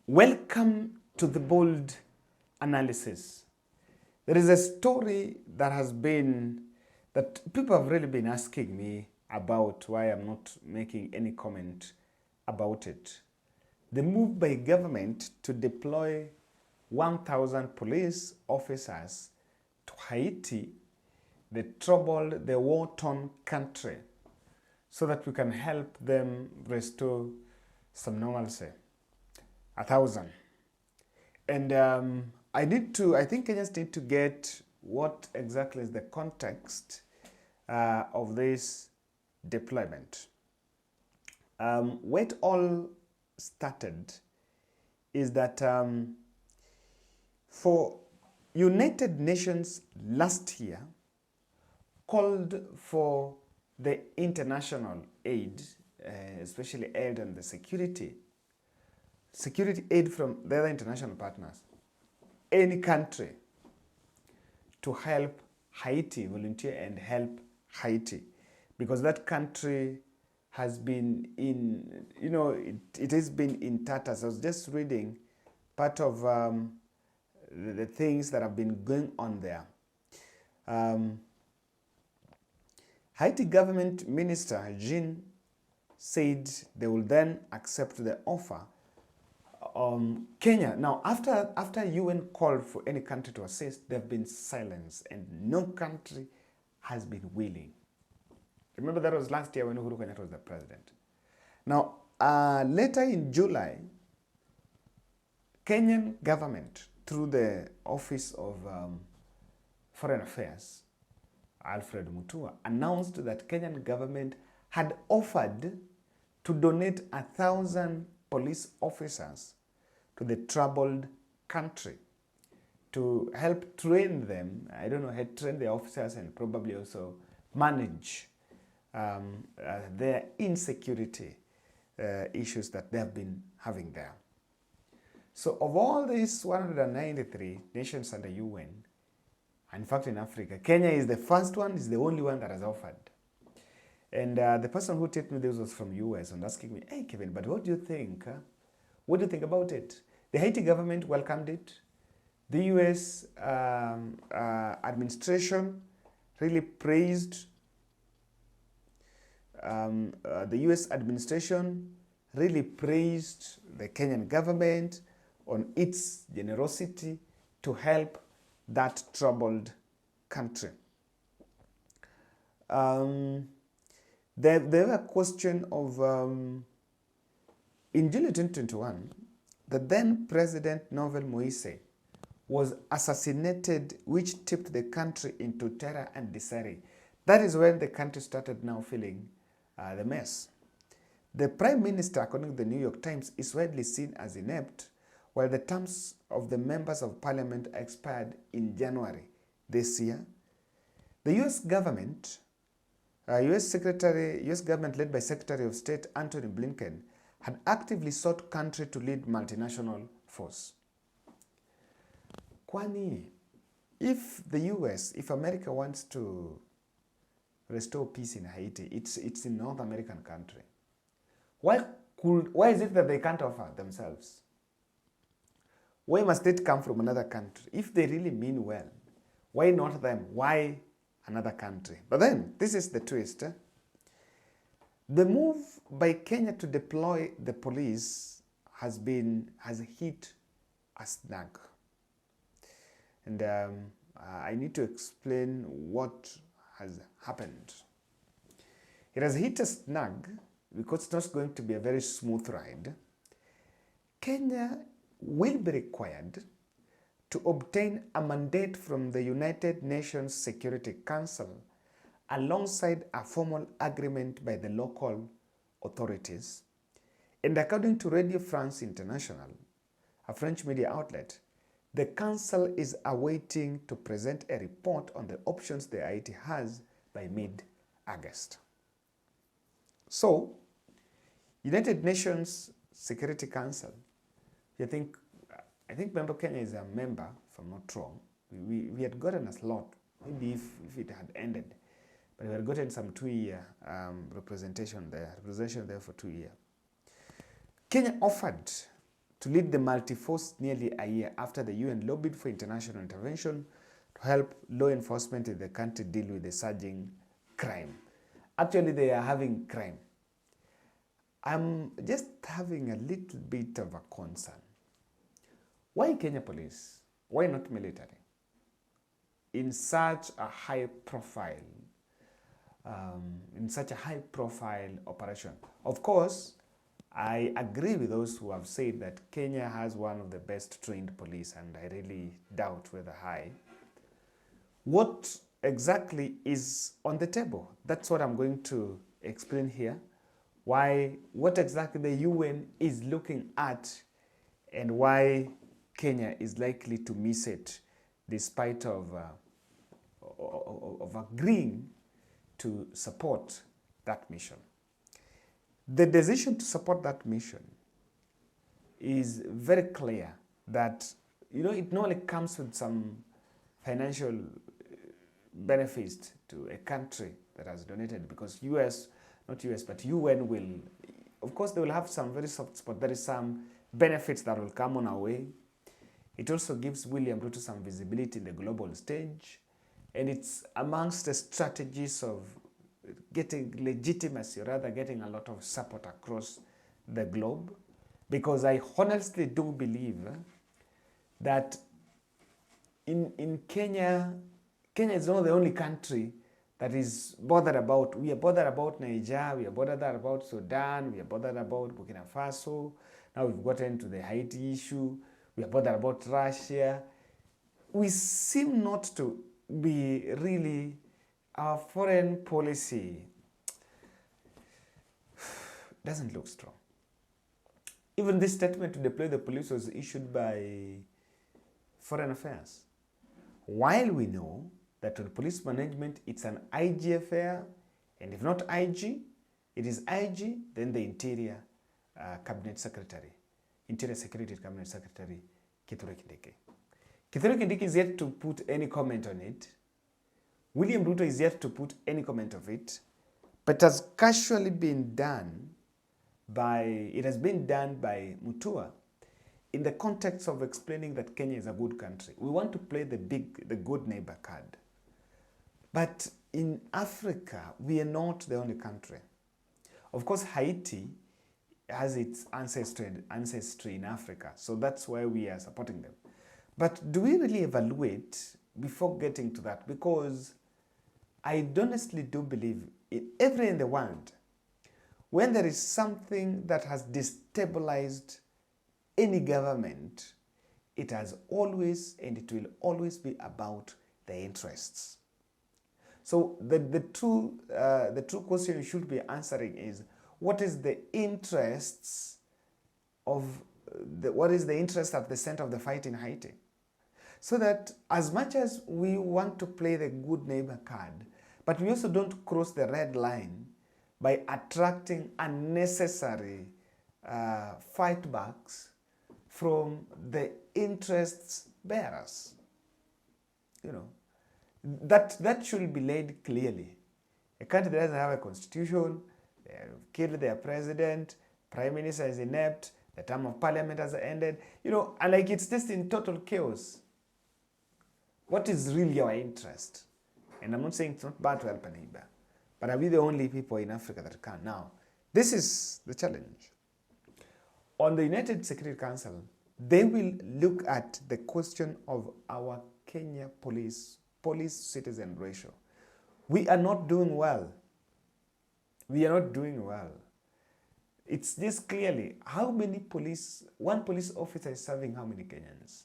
Welcome to the bold analysis. There is a story that people have really been asking me about, why I'm not making any comment about it. The move by government to deploy 1,000 police officers to Haiti, the troubled, the war-torn country, so that we can help them restore some normalcy. 1,000. And I think Kenyans need to get what exactly is the context of this deployment. Where it all started is that for United Nations last year called for the international aid, especially aid and the security aid from the other international partners, any country, to help Haiti, volunteer and help Haiti, because that country has been in, it has been in tatters. I was just reading part of the things that have been going on there. Haiti government minister Jean said they will then accept the offer. Kenya, now after UN called for any country to assist, there have been silence and no country has been willing. Remember that was last year when Uhuru Kenyatta was the president. Now, later in July, Kenyan government, through the Office of Foreign Affairs, Alfred Mutua, announced that Kenyan government had offered to donate 1,000 police officers to the troubled country to help train them, train the officers and probably also manage their insecurity issues that they have been having there. So of all these 193 nations under UN, in fact in Africa, Kenya is the first one, is the only one that has offered. And the person who told me this was from US and asking me, hey Kevin, but what do you think? What do you think about it? The Haiti government welcomed it. The US administration really praised the US administration really praised the Kenyan government on its generosity to help that troubled country. There was a question of, in July 2021, the then President Jovenel Moise was assassinated, which tipped the country into terror and disarray. That is when the country started now feeling the mess. The Prime Minister, according to the New York Times, is widely seen as inept, while the terms of the members of parliament expired in January this year. The US government, US government led by Secretary of State Antony Blinken, had actively sought country to lead multinational force. Kwani, if the US, if America wants to restore peace in Haiti, it's in North American country. Why is it that they can't offer themselves? Why must it come from another country? If they really mean well, why not them? Why another country? But then, this is the twist. The move by Kenya to deploy the police has hit a snag. And I need to explain what has happened. It has hit a snag because it's not going to be a very smooth ride. Kenya will be required to obtain a mandate from the United Nations Security Council alongside a formal agreement by the local authorities. And according to Radio France International, a French media outlet, the council is awaiting to present a report on the options the Haiti has by mid-August. So, United Nations Security Council, I think member Kenya is a member, if I'm not wrong. We had gotten a slot, maybe if it had ended, but we had gotten some 2-year representation there for 2 years. Kenya offered to lead the multi-force nearly a year after the UN lobbied for international intervention to help law enforcement in the country deal with the surging crime. Actually, they are having crime. I'm just having a little bit of a concern. Why Kenya police? Why not military? In such a high profile, operation. Of course, I agree with those who have said that Kenya has one of the best trained police, and I really doubt whether high. What exactly is on the table? That's what I'm going to explain here. What exactly the UN is looking at, and why Kenya is likely to miss it, despite of agreeing to support that mission. The decision to support that mission is very clear that, it not only comes with some financial benefits to a country that has donated, because but UN will, of course, they will have some very soft spot. There is some benefits that will come on our way. It also gives William Ruto some visibility in the global stage, and it's amongst the strategies of getting legitimacy, or rather getting a lot of support across the globe, because I honestly do believe that in Kenya is not the only country that is bothered about. We are bothered about Niger, we are bothered about Sudan, we are bothered about Burkina Faso. Now we've gotten into the Haiti issue, we are bothered about Russia. We seem not to be really, our foreign policy doesn't look strong. Even this statement to deploy the police was issued by Foreign Affairs. While we know that on police management, it's an IG affair, and if not IG, it is IG, then the Interior Cabinet Secretary, Interior Security Cabinet Secretary, Kithure Kindiki. Kithure Kindiki is yet to put any comment on it. William Ruto is yet to put any comment of it, but it has casually been done by Mutua in the context of explaining that Kenya is a good country. We want to play the good neighbor card. But in Africa, we are not the only country. Of course, Haiti has its ancestry in Africa, so that's why we are supporting them. But do we really evaluate before getting to that? Because I honestly do believe everywhere in the world, when there is something that has destabilized any government, it has always and it will always be about the interests. So the true question you should be answering is, what is the interest at the center of the fight in Haiti? So that as much as we want to play the good neighbor card, but we also don't cross the red line by attracting unnecessary fightbacks from the interests bearers. That should be laid clearly. A country that doesn't have a constitution, they have killed their president, prime minister is inept, the term of parliament has ended, and like it's just in total chaos. What is really our interest? And I'm not saying it's not bad to help a neighbor, but are we the only people in Africa that can? Now, this is the challenge. On the United Security Council, they will look at the question of our Kenya police-citizen ratio. We are not doing well. We are not doing well. It's just clearly how many one police officer is serving how many Kenyans?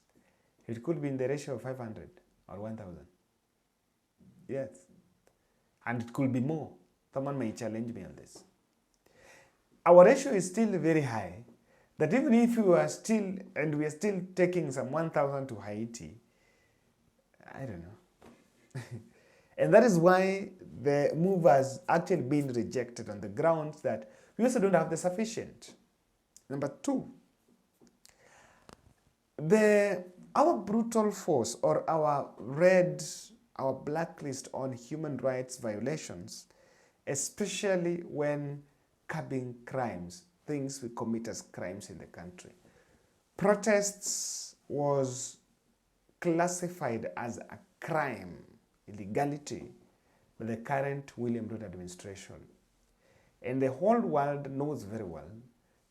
It could be in the ratio of 500 or 1,000. Yes. And it could be more. Someone may challenge me on this. Our ratio is still very high, that even if we are still taking some 1,000 to Haiti, I don't know. And that is why the move has actually been rejected on the grounds that we also don't have the sufficient. Number two, our brutal force, or our blacklist on human rights violations, especially when curbing crimes, things we commit as crimes in the country. protests was classified as a crime, illegality, by the current William Ruto administration. And the whole world knows very well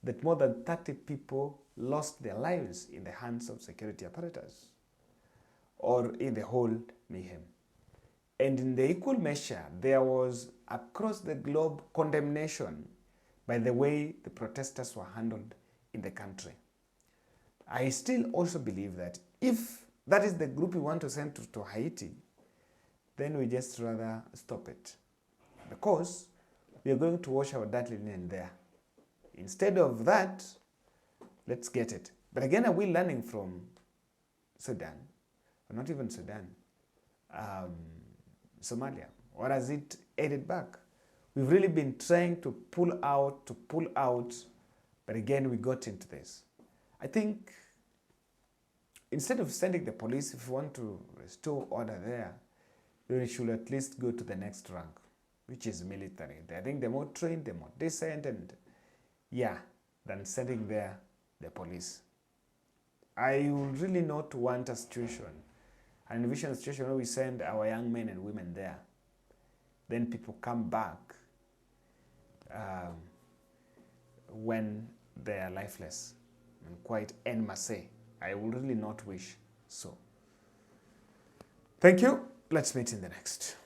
that more than 30 people lost their lives in the hands of security apparatus or in the whole mayhem. And in the equal measure, there was across the globe condemnation by the way the protesters were handled in the country. I still also believe that if that is the group we want to send to Haiti, then we just rather stop it, because we are going to wash our dirty linen there. Instead of that, let's get it. But again, are we learning from Sudan? Or not even Sudan, Somalia? Or has it headed back? We've really been trying to pull out, but again, we got into this. I think instead of sending the police, if you want to restore order there, we should at least go to the next rank, which is military. I think they're more trained, they're more decent, and than sending there the police. I would really not want a situation, an envision situation where we send our young men and women there. Then people come back when they are lifeless and quite en masse. I would really not wish so. Thank you. Let's meet in the next.